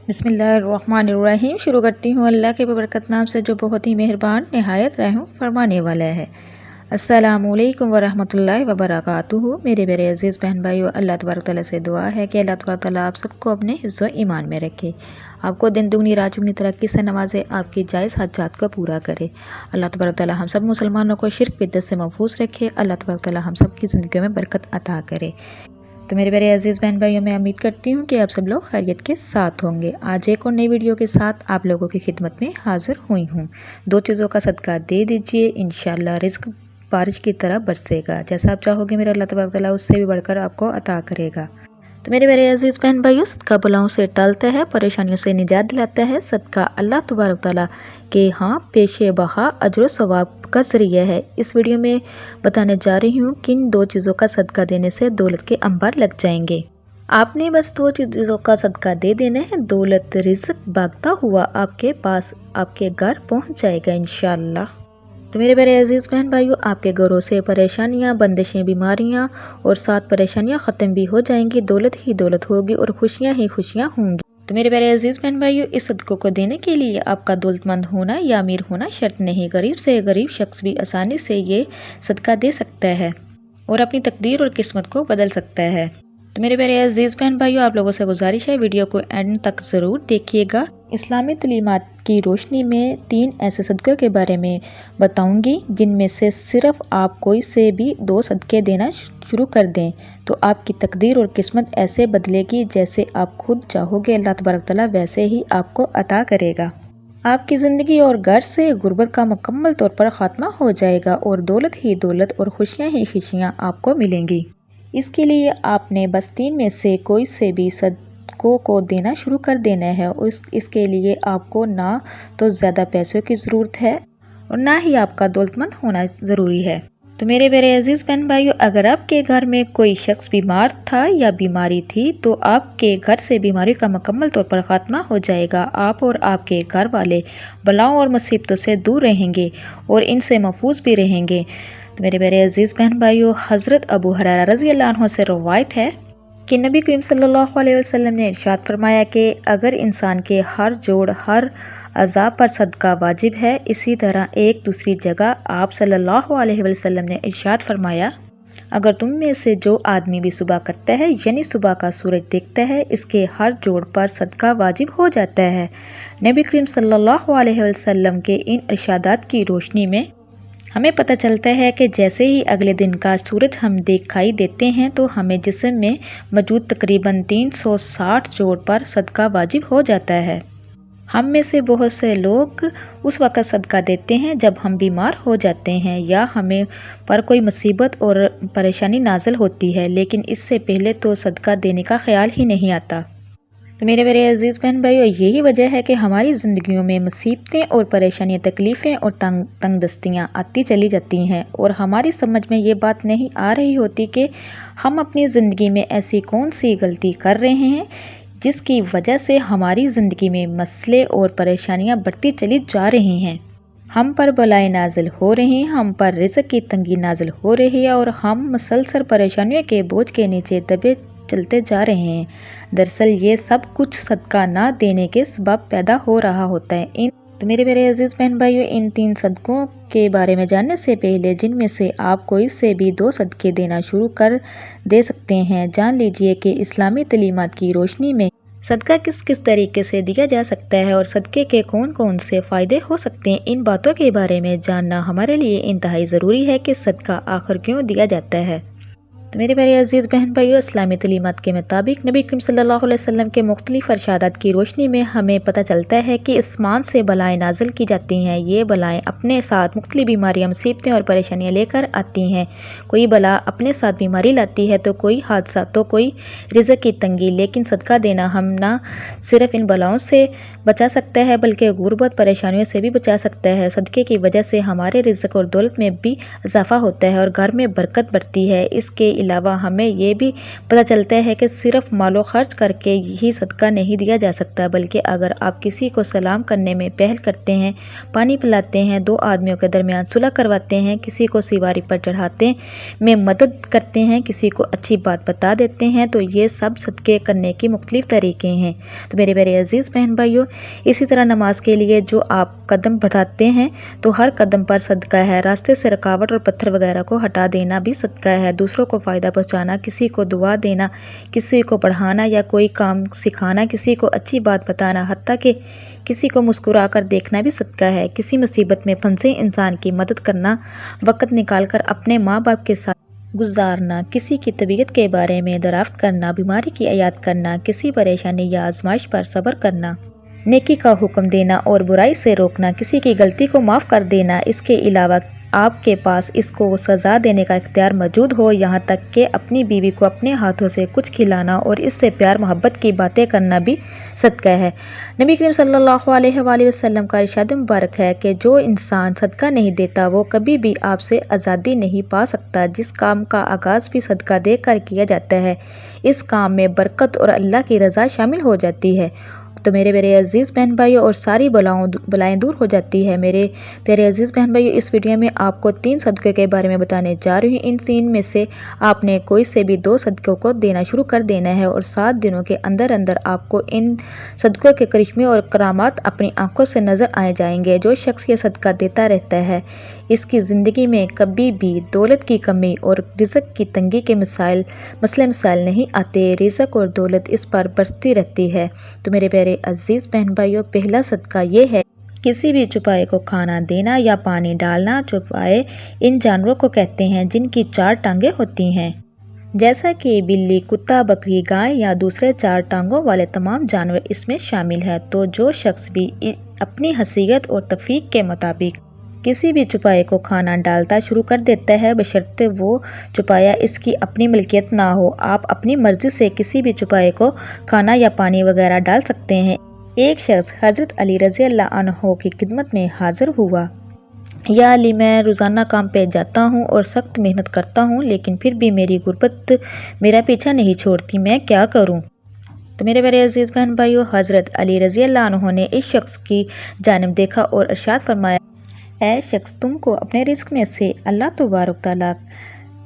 بسم اللہ الرحمن الرحیم۔ شروع کرتی ہوں اللہ کے ببرکت نام سے جو بہت ہی مہربان نہایت رحم فرمانے والا ہے۔ السلام علیکم ورحمۃ اللہ وبرکاتہ۔ میرے میرے عزیز بہن بھائیو، اللہ تبارک تعالیٰ سے دعا ہے کہ اللہ تبارک تعالیٰ آپ سب کو اپنے حفظ و ایمان میں رکھے، آپ کو دن دگنی رات چگنی ترقی سے نوازے، آپ کی جائز حاجات کو پورا کرے۔ اللہ تبارک تعالیٰ ہم سب مسلمانوں کو شرک بدعت سے محفوظ رکھے۔ اللہ تبارک تعالیٰ ہم سب کی زندگیوں میں برکت عطا کرے۔ تو میرے میرے عزیز بہن بھائیوں، میں امید کرتی ہوں کہ آپ سب لوگ خیریت کے ساتھ ہوں گے۔ آج ایک اور نئی ویڈیو کے ساتھ آپ لوگوں کی خدمت میں حاضر ہوئی ہوں۔ 2 چیزوں کا صدقہ دے دیجئے، انشاءاللہ رزق بارش کی طرح برسے گا۔ جیسا آپ چاہو گے میرا اللہ تبارک تعالیٰ اس سے بھی بڑھ کر آپ کو عطا کرے گا۔ تو میرے میرے عزیز بہن بھائیوں، صدقہ بلاؤں سے ٹالتا ہے، پریشانیوں سے نجات دلاتا ہے۔ صدقہ اللہ تبارک تعالیٰ کے ہاں پیش بہا اجر و ثواب کا ذریعہ ہے۔ اس ویڈیو میں بتانے جا رہی ہوں کن 2 چیزوں کا صدقہ دینے سے دولت کے انبار لگ جائیں گے۔ آپ نے بس 2 چیزوں کا صدقہ دے دینا ہے، دولت رزق بھاگتا ہوا آپ کے پاس آپ کے گھر پہنچ جائے گا انشاءاللہ۔ تو میرے میرے عزیز بہن بھائیوں، آپ کے گھروں سے پریشانیاں، بندشیں، بیماریاں اور ساتھ پریشانیاں ختم بھی ہو جائیں گی، دولت ہی دولت ہوگی اور خوشیاں ہی خوشیاں ہوں گی۔ تو میرے میرے عزیز بہن بھائیوں، اس صدقوں کو دینے کے لیے آپ کا دولت مند ہونا یا امیر ہونا شرط نہیں، غریب سے غریب شخص بھی آسانی سے یہ صدقہ دے سکتا ہے اور اپنی تقدیر اور قسمت کو بدل سکتا ہے۔ تو میرے میرے عزیز بہن بھائیوں، آپ لوگوں سے گزارش ہے ویڈیو کو اینڈ تک ضرور دیکھیے گا۔ اسلامی تعلیمات کی روشنی میں 3 ایسے صدقوں کے بارے میں بتاؤں گی جن میں سے صرف آپ کوئی سے بھی 2 صدقے دینا شروع کر دیں تو آپ کی تقدیر اور قسمت ایسے بدلے گی جیسے آپ خود چاہو گے، اللہ تبارک تعالیٰ ویسے ہی آپ کو عطا کرے گا۔ آپ کی زندگی اور گھر سے غربت کا مکمل طور پر خاتمہ ہو جائے گا اور دولت ہی دولت اور خوشیاں ہی خوشیاں آپ کو ملیں گی۔ اس کے لیے آپ نے بس 3 میں سے کوئی سے بھی صدقوں کو دینا شروع کر دینا ہے اور اس کے لیے آپ کو نہ تو زیادہ پیسوں کی ضرورت ہے اور نہ ہی آپ کا دولت مند ہونا ضروری ہے۔ تو میرے میرے عزیز بہن بھائیوں، اگر آپ کے گھر میں کوئی شخص بیمار تھا یا بیماری تھی تو آپ کے گھر سے بیماری کا مکمل طور پر خاتمہ ہو جائے گا۔ آپ اور آپ کے گھر والے بلاؤں اور مصیبتوں سے دور رہیں گے اور ان سے محفوظ بھی رہیں گے۔ تو میرے میرے عزیز بہن بھائیوں، حضرت ابو ہریرہ رضی اللہ عنہ سے روایت ہے کہ نبی کریم صلی اللہ علیہ وسلم نے ارشاد فرمایا کہ اگر انسان کے ہر جوڑ ہر اعضاء پر صدقہ واجب ہے، اسی طرح ایک دوسری جگہ آپ صلی اللہ علیہ وسلم نے ارشاد فرمایا اگر تم میں سے جو آدمی بھی صبح کرتا ہے یعنی صبح کا سورج دیکھتا ہے، اس کے ہر جوڑ پر صدقہ واجب ہو جاتا ہے۔ نبی کریم صلی اللہ علیہ وسلم کے ان ارشادات کی روشنی میں ہمیں پتہ چلتا ہے کہ جیسے ہی اگلے دن کا سورج ہم دکھائی دیتے ہیں تو ہمیں جسم میں موجود تقریباً 360 جوڑ پر صدقہ واجب ہو جاتا ہے۔ ہم میں سے بہت سے لوگ اس وقت صدقہ دیتے ہیں جب ہم بیمار ہو جاتے ہیں یا ہمیں پر کوئی مصیبت اور پریشانی نازل ہوتی ہے، لیکن اس سے پہلے تو صدقہ دینے کا خیال ہی نہیں آتا۔ تو میرے میرے عزیز بہن بھائیو، یہی وجہ ہے کہ ہماری زندگیوں میں مصیبتیں اور پریشانیاں، تکلیفیں اور تنگ دستیاں آتی چلی جاتی ہیں اور ہماری سمجھ میں یہ بات نہیں آ رہی ہوتی کہ ہم اپنی زندگی میں ایسی کون سی غلطی کر رہے ہیں جس کی وجہ سے ہماری زندگی میں مسئلے اور پریشانیاں بڑھتی چلی جا رہی ہیں۔ ہم پر بلائیں نازل ہو رہی ہیں، ہم پر رزق کی تنگی نازل ہو رہی ہے اور ہم مسلسل پریشانیوں کے بوجھ کے نیچے دبے چلتے جا رہے ہیں۔ دراصل یہ سب کچھ صدقہ نہ دینے کے سبب پیدا ہو رہا ہوتا ہے۔ تو میرے میرے عزیز بہن بھائیوں، ان 3 صدقوں کے بارے میں جاننے سے پہلے جن میں سے آپ کوئی سے بھی 2 صدقے دینا شروع کر دے سکتے ہیں، جان لیجئے کہ اسلامی تعلیمات کی روشنی میں صدقہ کس طریقے سے دیا جا سکتا ہے اور صدقے کے کون کون سے فائدے ہو سکتے ہیں۔ ان باتوں کے بارے میں جاننا ہمارے لیے انتہائی ضروری ہے کہ صدقہ آخر کیوں دیا جاتا ہے۔ تو میرے میرے عزیز بہن بھائیوں، اسلامی تعلیمات کے مطابق نبی کریم صلی اللہ علیہ وسلم کے مختلف ارشادات کی روشنی میں ہمیں پتہ چلتا ہے کہ آسمان سے بلائیں نازل کی جاتی ہیں۔ یہ بلائیں اپنے ساتھ مختلف بیماریاں، مصیبتیں اور پریشانیاں لے کر آتی ہیں۔ کوئی بلا اپنے ساتھ بیماری لاتی ہے تو کوئی حادثہ، تو کوئی رزق کی تنگی، لیکن صدقہ دینا ہم نہ صرف ان بلاؤں سے بچا سکتا ہے بلکہ غربت، پریشانیوں سے بھی بچا سکتا ہے۔ صدقے کی وجہ سے ہمارے رزق اور دولت میں بھی اضافہ ہوتا ہے اور گھر میں برکت بڑھتی ہے۔ اس کے علاوہ ہمیں یہ بھی پتہ چلتا ہے کہ صرف مال و خرچ کر کے ہی صدقہ نہیں دیا جا سکتا، بلکہ اگر آپ کسی کو سلام کرنے میں پہل کرتے ہیں، پانی پلاتے ہیں، دو آدمیوں کے درمیان صلح کرواتے ہیں، کسی کو سواری پر چڑھاتے میں مدد کرتے ہیں، کسی کو اچھی بات بتا دیتے ہیں، تو یہ سب صدقے کرنے کی مختلف طریقے ہیں۔ تو میرے پیارے عزیز بہن بھائیوں، اسی طرح نماز کے لیے جو آپ قدم بڑھاتے ہیں تو ہر قدم پر صدقہ ہے۔ راستے سے رکاوٹ اور پتھر وغیرہ کو ہٹا دینا بھی صدقہ ہے۔ دوسروں کو فائدہ پہنچانا، کسی کو دعا دینا، کسی کو پڑھانا یا کوئی کام سکھانا، کسی کو اچھی بات بتانا، حتیٰ کہ کسی کو مسکرا کر دیکھنا بھی صدقہ ہے۔ کسی مصیبت میں پھنسے انسان کی مدد کرنا، وقت نکال کر اپنے ماں باپ کے ساتھ گزارنا، کسی کی طبیعت کے بارے میں دریافت کرنا، بیماری کی عیادت کرنا، کسی پریشانی یا آزمائش پر صبر کرنا، نیکی کا حکم دینا اور برائی سے روکنا، کسی کی غلطی کو معاف کر دینا۔ اس کے علاوہ آپ کے پاس اس کو سزا دینے کا اختیار موجود ہو، یہاں تک کہ اپنی بیوی کو اپنے ہاتھوں سے کچھ کھلانا اور اس سے پیار محبت کی باتیں کرنا بھی صدقہ ہے۔ نبی کریم صلی اللہ علیہ وآلہ وسلم کا ارشاد مبارک ہے کہ جو انسان صدقہ نہیں دیتا وہ کبھی بھی آپ سے آزادی نہیں پا سکتا۔ جس کام کا آغاز بھی صدقہ دے کر کیا جاتا ہے، اس کام میں برکت اور اللہ کی رضا شامل ہو جاتی ہے، تو میرے پیارے عزیز بہن بھائیوں، اور ساری بلائیں دور ہو جاتی ہے۔ میرے پیارے عزیز بہن بھائیوں، اس ویڈیو میں آپ کو 3 صدقے کے بارے میں بتانے جا رہی ہوں۔ ان 3 میں سے آپ نے کوئی سے بھی 2 صدقوں کو دینا شروع کر دینا ہے، اور 7 دنوں کے اندر اندر آپ کو ان صدقوں کے کرشمے اور کرامات اپنی آنکھوں سے نظر آئے جائیں گے۔ جو شخص یہ صدقہ دیتا رہتا ہے، اس کی زندگی میں کبھی بھی دولت کی کمی اور رزق کی تنگی کے مسائل نہیں آتے، رزق اور دولت اس پر برستی رہتی ہے۔ تو میرے پیارے عزیز بہن بھائیوں، پہلا صدقہ یہ ہے کسی بھی چوپائے کو کھانا دینا یا پانی ڈالنا۔ چوپائے ان جانوروں کو کہتے ہیں جن کی 4 ٹانگیں ہوتی ہیں، جیسا کہ بلی، کتا، بکری، گائے یا دوسرے 4 ٹانگوں والے تمام جانور اس میں شامل ہیں۔ تو جو شخص بھی اپنی حیثیت اور توفیق کے مطابق کسی بھی چوپائے کو کھانا ڈالتا شروع کر دیتا ہے، بشرطے وہ چوپایا اس کی اپنی ملکیت نہ ہو۔ آپ اپنی مرضی سے کسی بھی چوپائے کو کھانا یا پانی وغیرہ ڈال سکتے ہیں۔ ایک شخص حضرت علی رضی اللہ عنہ کی خدمت میں حاضر ہوا، یا علی، میں روزانہ کام پہ جاتا ہوں اور سخت محنت کرتا ہوں، لیکن پھر بھی میری غربت میرا پیچھا نہیں چھوڑتی، میں کیا کروں؟ تو میرے پیارے عزیز بہن بھائیوں، حضرت علی رضی اللہ عنہ نے اس شخص کی جانب دیکھا اور ارشاد فرمایا، اے شخص، تم کو اپنے رزق میں سے اللہ تبارک تعالیٰ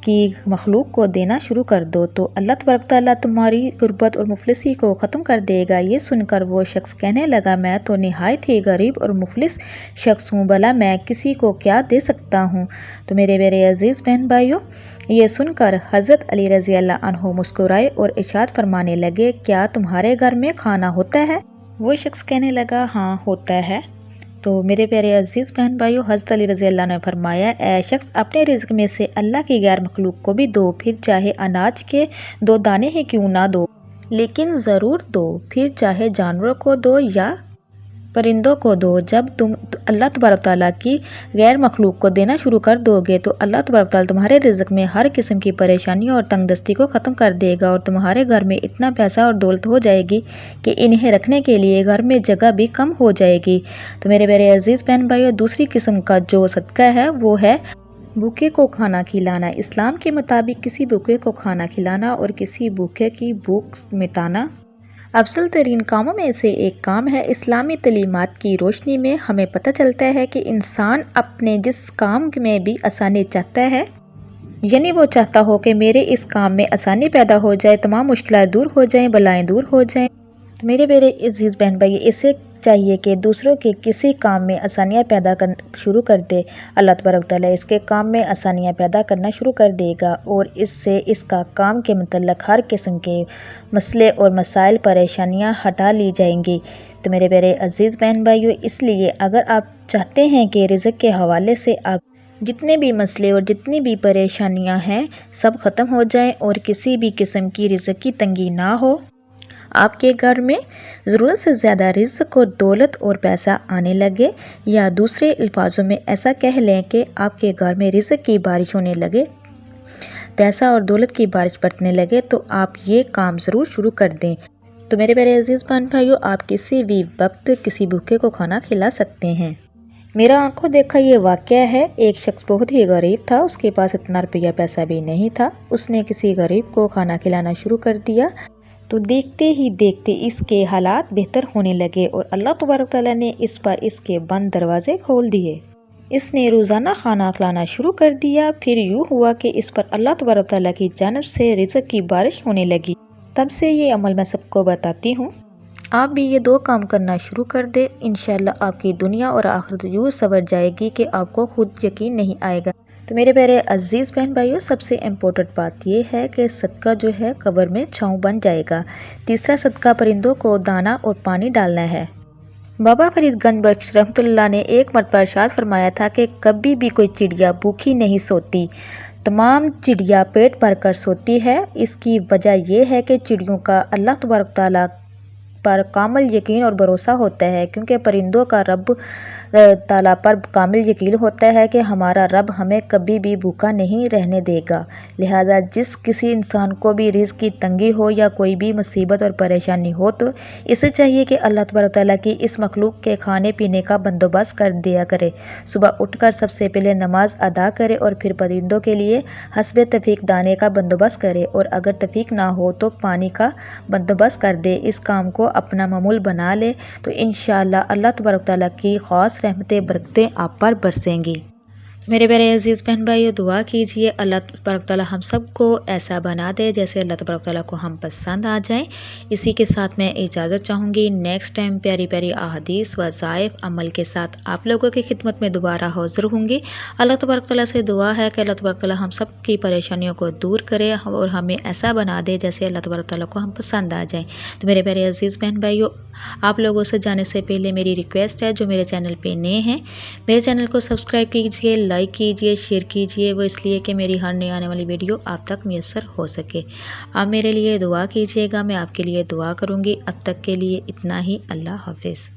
کی مخلوق کو دینا شروع کر دو، تو اللہ تبارک تعالیٰ تمہاری غربت اور مفلسی کو ختم کر دے گا۔ یہ سن کر وہ شخص کہنے لگا، میں تو نہایت ہی غریب اور مفلس شخص ہوں، بھلا میں کسی کو کیا دے سکتا ہوں؟ تو میرے پیارے عزیز بہن بھائیوں، یہ سن کر حضرت علی رضی اللہ عنہ مسکرائے اور ارشاد فرمانے لگے، کیا تمہارے گھر میں کھانا ہوتا ہے؟ وہ شخص کہنے لگا، ہاں ہوتا ہے۔ تو میرے پیارے عزیز بہن بھائیوں، حضرت علی رضی اللہ عنہ نے فرمایا، اے شخص، اپنے رزق میں سے اللہ کی غیر مخلوق کو بھی دو، پھر چاہے اناج کے 2 دانے ہی کیوں نہ دو، لیکن ضرور دو، پھر چاہے جانوروں کو دو یا پرندوں کو دو۔ جب تم اللہ تبارک تعالیٰ کی غیر مخلوق کو دینا شروع کر دو گے تو اللہ تبارک تعالیٰ تمہارے رزق میں ہر قسم کی پریشانیوں اور تنگ دستی کو ختم کر دے گا، اور تمہارے گھر میں اتنا پیسہ اور دولت ہو جائے گی کہ انہیں رکھنے کے لیے گھر میں جگہ بھی کم ہو جائے گی۔ تو میرے پیارے عزیز بہن بھائیوں، دوسری قسم کا جو صدقہ ہے وہ ہے بھوکے کو کھانا کھلانا۔ اسلام کے مطابق کسی بھوکے کو کھانا کھلانا اور کسی بھوکے کی بھوک مٹانا افضل ترین کاموں میں سے ایک کام ہے۔ اسلامی تعلیمات کی روشنی میں ہمیں پتہ چلتا ہے کہ انسان اپنے جس کام میں بھی آسانی چاہتا ہے، یعنی وہ چاہتا ہو کہ میرے اس کام میں آسانی پیدا ہو جائے، تمام مشکلات دور ہو جائیں، بلائیں دور ہو جائیں، تو میرے عزیز بہن بھائی اسے چاہیے کہ دوسروں کے کسی کام میں آسانیاں پیدا شروع کر دے۔ اللہ تبارک تعالیٰ اس کے کام میں آسانیاں پیدا کرنا شروع کر دے گا، اور اس سے اس کا کام کے متعلق ہر قسم کے مسئلے اور مسائل، پریشانیاں ہٹا لی جائیں گی۔ تو میرے پیارے عزیز بہن بھائیوں، اس لیے اگر آپ چاہتے ہیں کہ رزق کے حوالے سے آپ جتنے بھی مسئلے اور جتنی بھی پریشانیاں ہیں سب ختم ہو جائیں اور کسی بھی قسم کی رزق کی تنگی نہ ہو، آپ کے گھر میں ضرورت سے زیادہ رزق اور دولت اور پیسہ آنے لگے، یا دوسرے الفاظوں میں ایسا کہہ لیں کہ آپ کے گھر میں رزق کی بارش ہونے لگے، پیسہ اور دولت کی بارش برسنے لگے، تو آپ یہ کام ضرور شروع کر دیں۔ تو میرے پیارے عزیز بہن بھائیوں، آپ کسی بھی وقت کسی بھوکے کو کھانا کھلا سکتے ہیں۔ میرا آنکھوں دیکھا یہ واقعہ ہے، ایک شخص بہت ہی غریب تھا، اس کے پاس اتنا روپیہ پیسہ بھی نہیں تھا۔ اس نے کسی غریب کو کھانا کھلانا شروع کر دیا تو دیکھتے ہی دیکھتے اس کے حالات بہتر ہونے لگے اور اللہ تبارک تعالیٰ نے اس پر اس کے بند دروازے کھول دیے۔ اس نے روزانہ کھانا کھلانا شروع کر دیا، پھر یوں ہوا کہ اس پر اللہ تبارک تعالیٰ کی جانب سے رزق کی بارش ہونے لگی۔ تب سے یہ عمل میں سب کو بتاتی ہوں، آپ بھی یہ 2 کام کرنا شروع کر دیں، انشاءاللہ آپ کی دنیا اور آخرت یوں سنور جائے گی کہ آپ کو خود یقین نہیں آئے گا۔ تو میرے پیارے عزیز بہن بھائیوں، سب سے امپورٹنٹ بات یہ ہے کہ صدقہ جو ہے قبر میں چھاؤں بن جائے گا۔ تیسرا صدقہ پرندوں کو دانہ اور پانی ڈالنا ہے۔ بابا فرید گنج بخش رحمۃ اللہ نے ایک مرتبہ ارشاد فرمایا تھا کہ کبھی بھی کوئی چڑیا بھوکی نہیں سوتی، تمام چڑیا پیٹ بھر کر سوتی ہے۔ اس کی وجہ یہ ہے کہ چڑیوں کا اللہ تبارک تعالیٰ پر کامل یقین اور بھروسہ ہوتا ہے، کیونکہ پرندوں کا رب تعالیٰ پر کامل یقین ہوتا ہے کہ ہمارا رب ہمیں کبھی بھی بھوکا نہیں رہنے دے گا۔ لہٰذا جس کسی انسان کو بھی رزق کی تنگی ہو یا کوئی بھی مصیبت اور پریشانی ہو تو اسے چاہیے کہ اللہ تبارک تعالیٰ کی اس مخلوق کے کھانے پینے کا بندوبست کر دیا کرے۔ صبح اٹھ کر سب سے پہلے نماز ادا کرے اور پھر پرندوں کے لیے حسب توفیق دانے کا بندوبست کرے، اور اگر توفیق نہ ہو تو پانی کا بندوبست کر دے۔ اس کام کو اپنا معمول بنا لے تو انشاءاللہ اللہ تبارک تعالیٰ کی خاص رحمتیں برکتیں آپ پر برسیں گی۔ میرے پیارے عزیز بہن بھائیو، دعا کیجئے اللہ تبارک تعالیٰ ہم سب کو ایسا بنا دے جیسے اللہ تبارک تعالیٰ کو ہم پسند آ جائیں۔ اسی کے ساتھ میں اجازت چاہوں گی، نیکسٹ ٹائم پیاری پیاری احادیث وظائف عمل کے ساتھ آپ لوگوں کی خدمت میں دوبارہ حاضر ہوں گی۔ اللہ تبارک تعالیٰ سے دعا ہے کہ اللہ تبارک تعالیٰ ہم سب کی پریشانیوں کو دور کرے اور ہمیں ایسا بنا دے جیسے اللہ تبارک تعالیٰ کو ہم پسند آ جائیں۔ تو میرے پیارے عزیز بہن بھائیو، آپ لوگوں سے جانے سے پہلے میری ریکویسٹ ہے، جو میرے چینل پہ نئے ہیں میرے چینل کو سبسکرائب کیجئے، لائک کیجئے، شیئر کیجئے، وہ اس لیے کہ میری ہر نئی آنے والی ویڈیو آپ تک میسر ہو سکے۔ آپ میرے لیے دعا کیجئے گا، میں آپ کے لیے دعا کروں گی۔ اب تک کے لیے اتنا ہی، اللہ حافظ۔